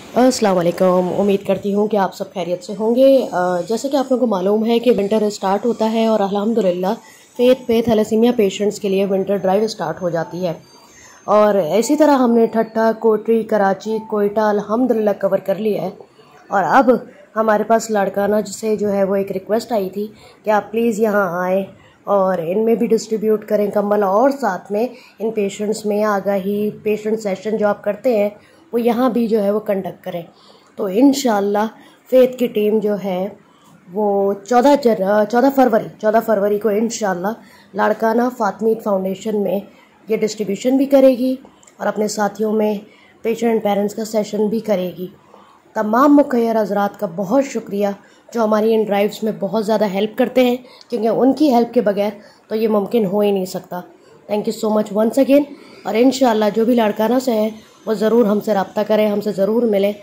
अस्सलाम वालेकुम। उम्मीद करती हूँ कि आप सब खैरियत से होंगे। जैसे कि आप लोगों को मालूम है कि विंटर स्टार्ट होता है और अल्हम्दुलिल्लाह पे थैलेसीमिया पेशेंट्स के लिए विंटर ड्राइव स्टार्ट हो जाती है। और इसी तरह हमने ठट्टा, कोटरी, कराची, कोयटा अल्हम्दुलिल्लाह कवर कर लिया है। और अब हमारे पास लाड़काना से जो है वो एक रिक्वेस्ट आई थी कि आप प्लीज़ यहाँ आएँ और इनमें भी डिस्ट्रीब्यूट करें कंबल, और साथ में इन पेशेंट्स में आगाही पेशेंट सेशन जो आप करते हैं वो यहाँ भी जो है वो कंडक्ट करें। तो इंशाअल्लाह फ़ेथ की टीम जो है वो 14 फरवरी को इंशाअल्लाह लाड़काना फ़ातिमीद फाउंडेशन में ये डिस्ट्रीब्यूशन भी करेगी और अपने साथियों में पेशेंट पेरेंट्स का सेशन भी करेगी। तमाम मुखैर हज़रात का बहुत शुक्रिया जो हमारी इन ड्राइव्स में बहुत ज़्यादा हेल्प करते हैं, क्योंकि उनकी हेल्प के बगैर तो ये मुमकिन हो ही नहीं सकता। Thank you so much once again. और इंशाअल्लाह जो भी लाड़काना से है वो ज़रूर हमसे रब्ता करें, हमसे ज़रूर मिलें।